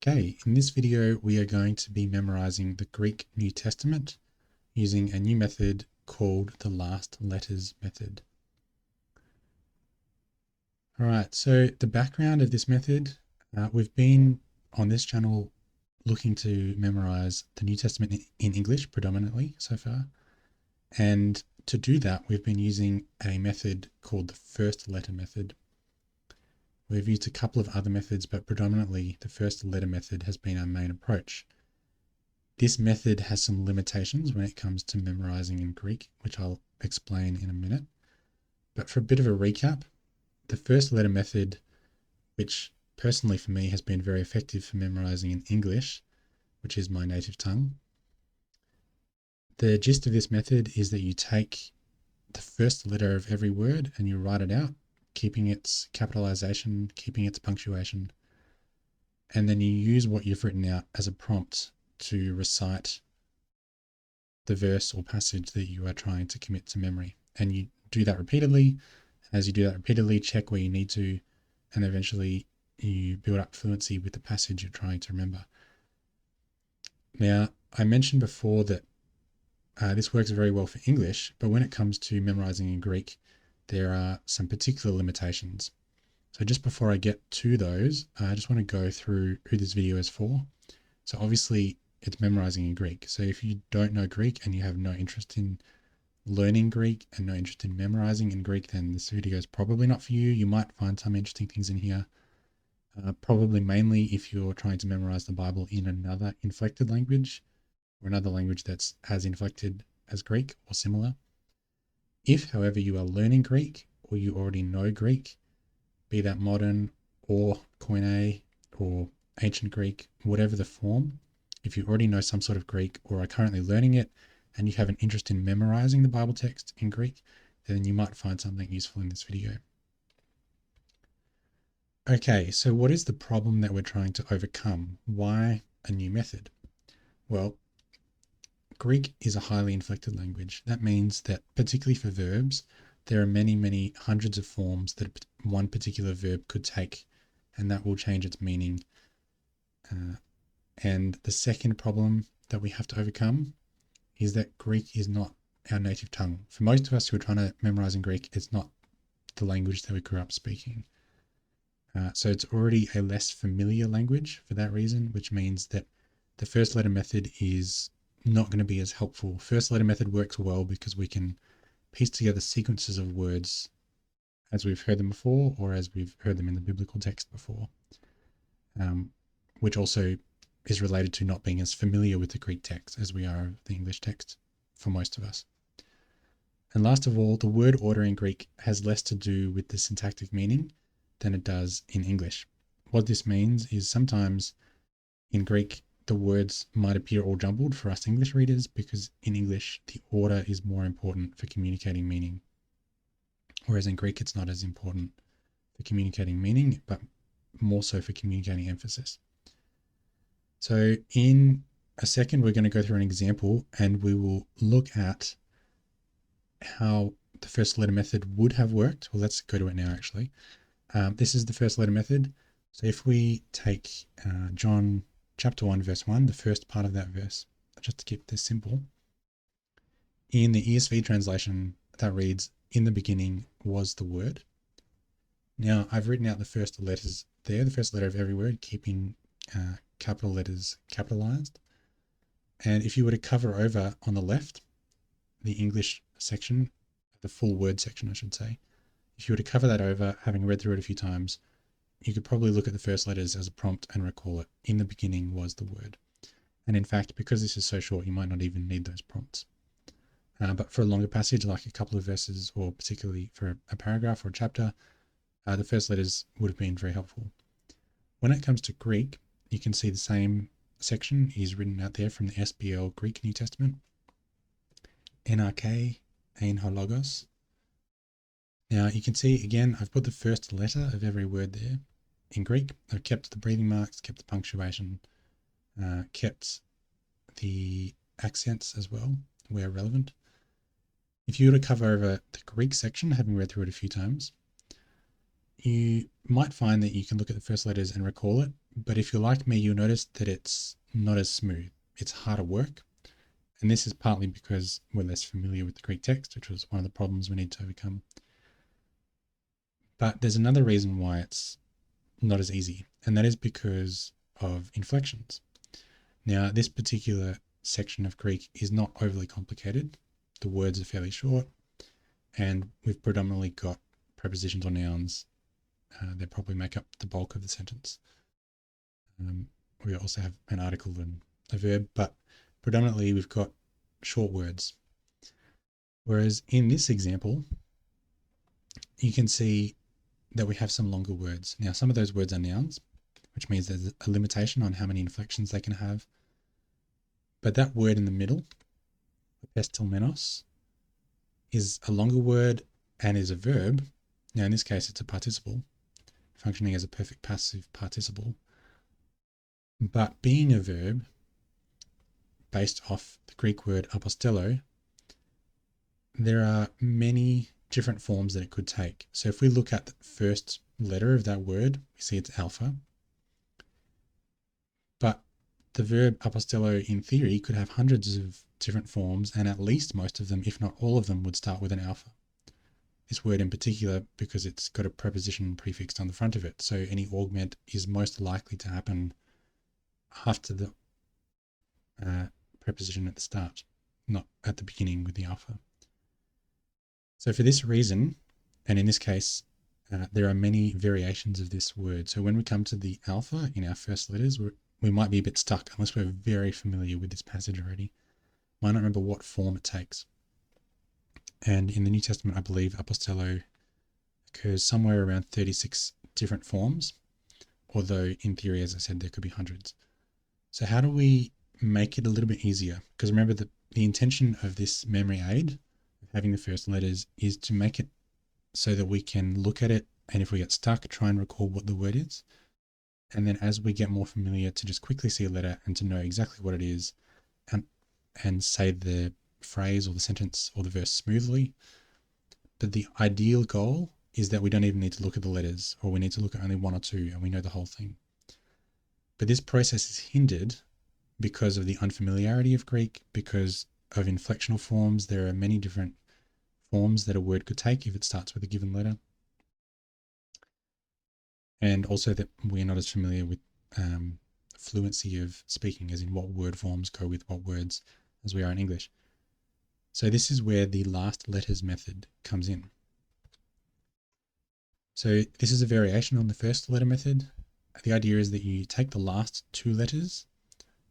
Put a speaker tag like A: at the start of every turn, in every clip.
A: Okay, in this video, we are going to be memorizing the Greek New Testament using a new method called the last letters method. All right, so the background of this method, we've been on this channel looking to memorize the New Testament in English predominantly so far. And to do that, we've been using a method called the first letter method. We've used a couple of other methods, but predominantly the first letter method has been our main approach. This method has some limitations when it comes to memorizing in Greek, which I'll explain in a minute. But for a bit of a recap, the first letter method, which personally for me has been very effective for memorizing in English, which is my native tongue. The gist of this method is that you take the first letter of every word and you write it out, keeping its capitalization, keeping its punctuation, and then you use what you've written out as a prompt to recite the verse or passage that you are trying to commit to memory. And you do that repeatedly. As you do that repeatedly, check where you need to, and eventually you build up fluency with the passage you're trying to remember. Now, I mentioned before that this works very well for English, but when it comes to memorizing in Greek, there are some particular limitations. So just before I get to those, I just want to go through who this video is for. So obviously it's memorizing in Greek. So if you don't know Greek and you have no interest in learning Greek and no interest in memorizing in Greek, then this video is probably not for you. You might find some interesting things in here. Probably mainly if you're trying to memorize the Bible in another inflected language or another language that's as inflected as Greek or similar. If, however, you are learning Greek or you already know Greek, be that modern or Koine or ancient Greek, whatever the form, if you already know some sort of Greek or are currently learning it and you have an interest in memorizing the Bible text in Greek, then you might find something useful in this video. Okay, so what is the problem that we're trying to overcome? Why a new method? Well, Greek is a highly inflected language. That means that particularly for verbs, there are many, many hundreds of forms that one particular verb could take, and that will change its meaning. And the second problem that we have to overcome is that Greek is not our native tongue. For most of us who are trying to memorize in Greek, it's not the language that we grew up speaking. So it's already a less familiar language for that reason, which means that the first letter method is not going to be as helpful. First letter method works well because we can piece together sequences of words as we've heard them before or as we've heard them in the biblical text before, which also is related to not being as familiar with the Greek text as we are of the English text for most of us. And last of all, the word order in Greek has less to do with the syntactic meaning than it does in English. What this means is sometimes in Greek, the words might appear all jumbled for us English readers because in English, the order is more important for communicating meaning. Whereas in Greek, it's not as important for communicating meaning, but more so for communicating emphasis. So in a second, we're going to go through an example and we will look at how the first letter method would have worked. Well, let's go to it now, actually. This is the first letter method. So if we take John chapter 1, verse 1, the first part of that verse, just to keep this simple. In the ESV translation, that reads, "In the beginning was the Word." Now, I've written out the first letters there, the first letter of every word, keeping capital letters capitalized. And if you were to cover over on the left, the English section, the full word section, I should say, if you were to cover that over, having read through it a few times, you could probably look at the first letters as a prompt and recall it. In the beginning was the Word. And in fact, because this is so short, you might not even need those prompts. But for a longer passage, like a couple of verses, or particularly for a paragraph or a chapter, the first letters would have been very helpful. When it comes to Greek, you can see the same section is written out there from the SBL Greek New Testament. NRK, ein ho logos. Now you can see again, I've put the first letter of every word there in Greek. I've kept the breathing marks, kept the punctuation, kept the accents as well, where relevant. If you were to cover over the Greek section, having read through it a few times, you might find that you can look at the first letters and recall it, But if you're like me, you'll notice that it's not as smooth. It's harder work. And this is partly because we're less familiar with the Greek text, which was one of the problems we need to overcome. But there's another reason why it's not as easy, and that is because of inflections. Now, this particular section of Greek is not overly complicated. The words are fairly short, and we've predominantly got prepositions or nouns. They probably make up the bulk of the sentence. We also have an article and a verb, but predominantly we've got short words. Whereas in this example, you can see that we have some longer words. Now, some of those words are nouns, which means there's a limitation on how many inflections they can have. But that word in the middle, pestilmenos, is a longer word and is a verb. Now, in this case, it's a participle, functioning as a perfect passive participle. But being a verb, based off the Greek word apostello, there are many different forms that it could take. So if we look at the first letter of that word, we see it's alpha. But the verb apostello, in theory, could have hundreds of different forms, and at least most of them, if not all of them, would start with an alpha. This word in particular, because it's got a preposition prefixed on the front of it, so any augment is most likely to happen after the preposition at the start, not at the beginning with the alpha. So for this reason, and in this case, there are many variations of this word. So when we come to the alpha in our first letters, we might be a bit stuck unless we're very familiar with this passage already. Might not remember what form it takes. And in the New Testament, I believe apostello occurs somewhere around 36 different forms, although in theory, as I said, there could be hundreds. So how do we make it a little bit easier? Because remember that the intention of this memory aid, having the first letters, is to make it so that we can look at it, and if we get stuck, try and recall what the word is. And then as we get more familiar, to just quickly see a letter and to know exactly what it is, and say the phrase or the sentence or the verse smoothly. But the ideal goal is that we don't even need to look at the letters, or we need to look at only one or two and we know the whole thing. But this process is hindered because of the unfamiliarity of Greek, because of inflectional forms. There are many different forms that a word could take if it starts with a given letter. And also that we're not as familiar with fluency of speaking, as in what word forms go with what words, as we are in English. So this is where the last letters method comes in. So this is a variation on the first letter method. The idea is that you take the last two letters.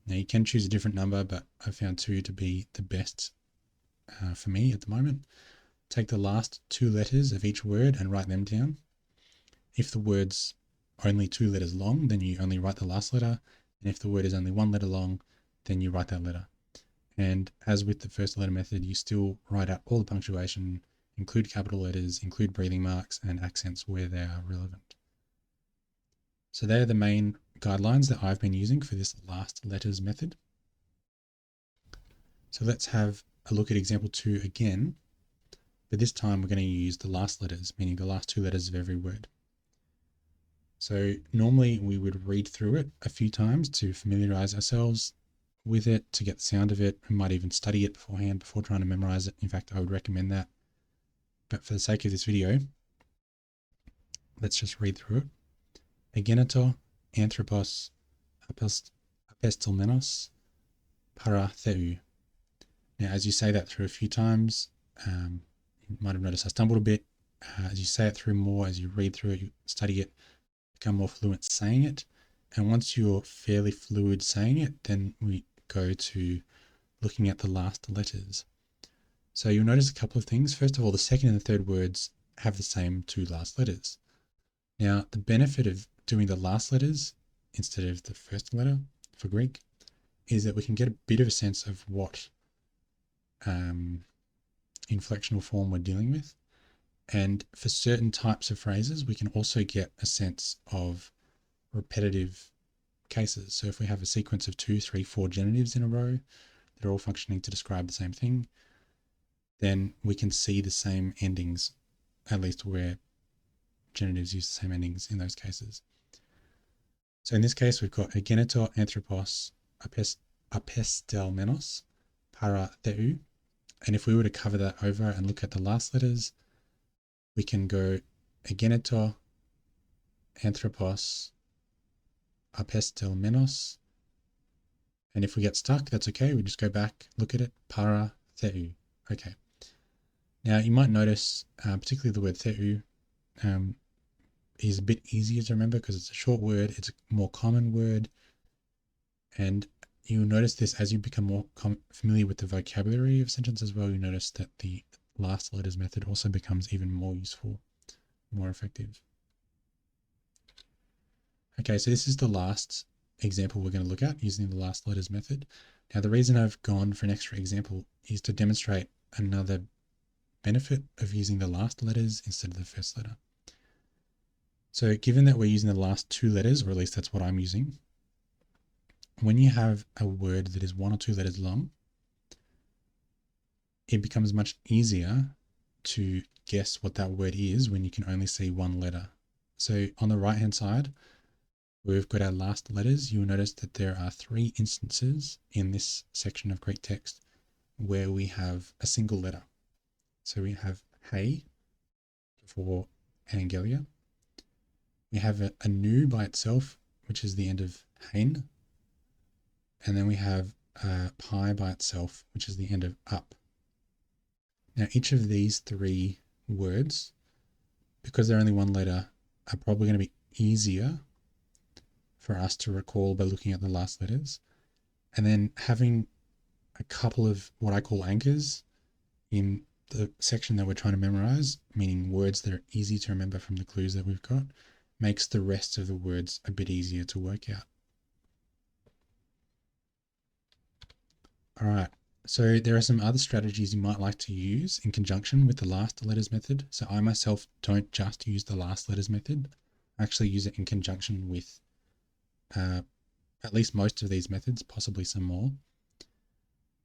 A: Now you can choose a different number, but I found two to be the best for me at the moment. Take the last two letters of each word and write them down. If the word's only two letters long, then you only write the last letter. And if the word is only one letter long, then you write that letter. And as with the first letter method, you still write out all the punctuation, include capital letters, include breathing marks and accents where they are relevant. So they're the main guidelines that I've been using for this last letters method. So let's have a look at example 2 again, but this time we're going to use the last letters, meaning the last two letters of every word. So normally we would read through it a few times to familiarize ourselves with it, to get the sound of it. We might even study it beforehand before trying to memorize it. In fact, I would recommend that. But for the sake of this video, let's just read through it. Egeneto, anthropos, apestelmenos, para theou. Now, as you say that through a few times, you might have noticed I stumbled a bit. As you say it through more, as you read through it, you study it, become more fluent saying it. And once you're fairly fluid saying it, then we go to looking at the last letters. So you'll notice a couple of things. First of all, the second and the third words have the same two last letters. Now, the benefit of doing the last letters instead of the first letter for Greek is that we can get a bit of a sense of what inflectional form we're dealing with. And for certain types of phrases, we can also get a sense of repetitive cases. So if we have a sequence of 2, 3, 4 genitives in a row that are all functioning to describe the same thing, then we can see the same endings, at least where genitives use the same endings in those cases. So in this case, we've got egeneto anthropos apestelmenos para theou. And if we were to cover that over and look at the last letters, we can go egeneto anthropos apestelmenos. And if we get stuck, that's okay. We just go back, look at it, para theou. Okay. Now you might notice, particularly the word theou, is a bit easier to remember because it's a short word, it's a more common word, and you'll notice this as you become more familiar with the vocabulary of sentence as well. You notice that the last letters method also becomes even more useful, more effective. Okay, so this is the last example we're going to look at using the last letters method. Now, the reason I've gone for an extra example is to demonstrate another benefit of using the last letters instead of the first letter. So given that we're using the last two letters, or at least that's what I'm using, when you have a word that is one or two letters long, it becomes much easier to guess what that word is when you can only see one letter. So on the right hand side, where we've got our last letters, you'll notice that there are 3 instances in this section of Greek text where we have a single letter. So we have hey for Angelia. We have a nu by itself, which is the end of hein. And then we have pi by itself, which is the end of up. Now, each of these 3 words, because they're only one letter, are probably going to be easier for us to recall by looking at the last letters. And then having a couple of what I call anchors in the section that we're trying to memorize, meaning words that are easy to remember from the clues that we've got, makes the rest of the words a bit easier to work out. All right, so there are some other strategies you might like to use in conjunction with the last letters method. So I myself don't just use the last letters method. I actually use it in conjunction with at least most of these methods, possibly some more.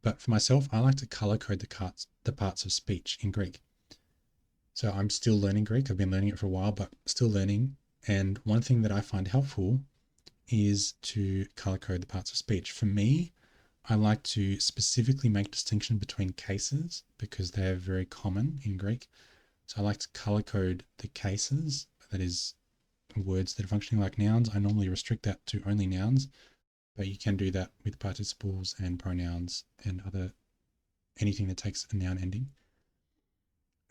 A: But for myself, I like to color code the parts of speech in Greek. So I'm still learning Greek. I've been learning it for a while, but still learning. And one thing that I find helpful is to color code the parts of speech. For me, I like to specifically make distinction between cases because they're very common in Greek. So I like to color code the cases, that is words that are functioning like nouns. I normally restrict that to only nouns, but you can do that with participles and pronouns and anything that takes a noun ending.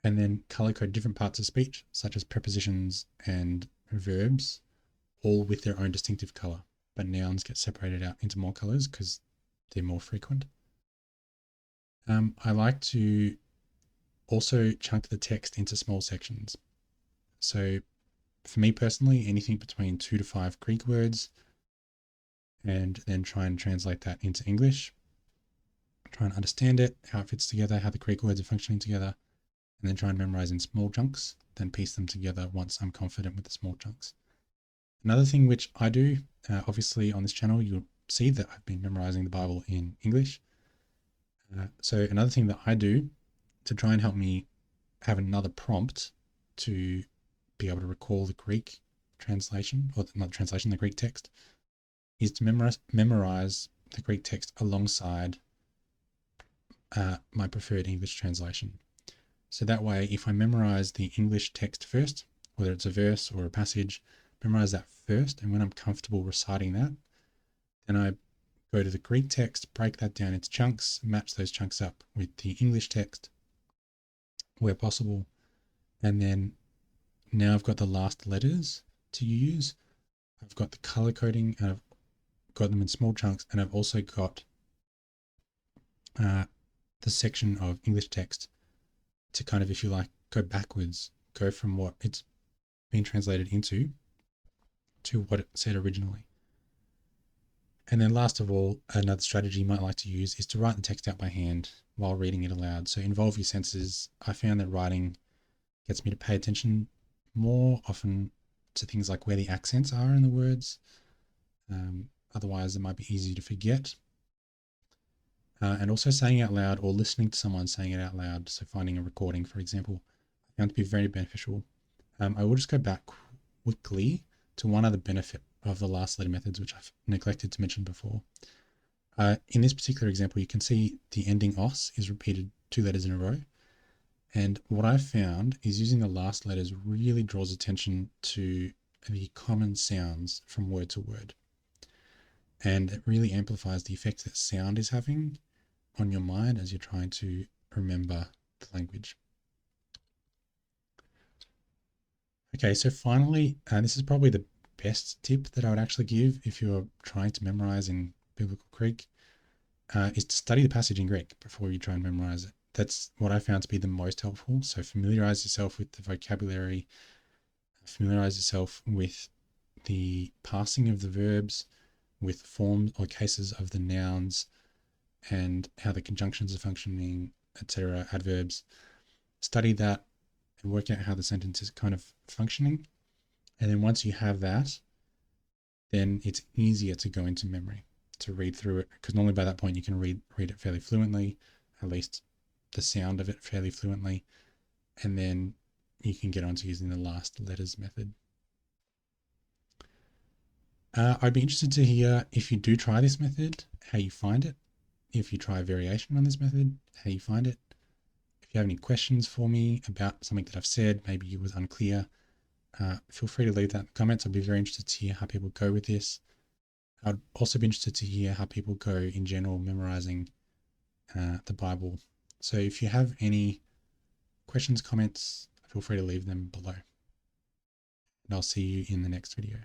A: And then color code different parts of speech, such as prepositions and verbs, all with their own distinctive color. But nouns get separated out into more colors because they're more frequent. I like to also chunk the text into small sections. So for me personally, anything between 2 to 5 Greek words, and then try and translate that into English. Try and understand it, how it fits together, how the Greek words are functioning together, and then try and memorize in small chunks, then piece them together once I'm confident with the small chunks. Another thing which I do, obviously on this channel, you'll see that I've been memorizing the Bible in English. So another thing that I do to try and help me have another prompt to be able to recall the Greek translation, or not the translation, the Greek text, is to memorize the Greek text alongside my preferred English translation. So that way, if I memorize the English text first, whether it's a verse or a passage, memorize that first, and when I'm comfortable reciting that, then I go to the Greek text, break that down into chunks, match those chunks up with the English text where possible, and then now I've got the last letters to use. I've got the color coding, and I've got them in small chunks, and I've also got the section of English text to kind of, if you like, go backwards, go from what it's been translated into to what it said originally. And then last of all, another strategy you might like to use is to write the text out by hand while reading it aloud. So involve your senses. I found that writing gets me to pay attention more often to things like where the accents are in the words. Otherwise, it might be easy to forget. And also saying out loud or listening to someone saying it out loud. So finding a recording, for example, I found to be very beneficial. I will just go back quickly to one other benefit of the last letter methods, which I've neglected to mention before. In this particular example, you can see the ending os is repeated 2 letters in a row. And what I've found is using the last letters really draws attention to the common sounds from word to word. And it really amplifies the effect that sound is having on your mind as you're trying to remember the language. Okay, so finally, this is probably the best tip that I would actually give if you're trying to memorize in Biblical Greek, is to study the passage in Greek before you try and memorize it. That's what I found to be the most helpful. So familiarize yourself with the vocabulary, familiarize yourself with the passing of the verbs, with forms or cases of the nouns, and how the conjunctions are functioning, etc., adverbs. Study that and work out how the sentence is kind of functioning. And then once you have that, then it's easier to go into memory, to read through it, because normally by that point you can read it fairly fluently, at least the sound of it fairly fluently, and then you can get on to using the last letters method. I'd be interested to hear, if you do try this method, how you find it. If you try a variation on this method, how you find it. If you have any questions for me about something that I've said, maybe it was unclear, feel free to leave that in the comments. I'd be very interested to hear how people go with this. I'd also be interested to hear how people go in general memorizing the Bible. So if you have any questions, comments, feel free to leave them below. And I'll see you in the next video.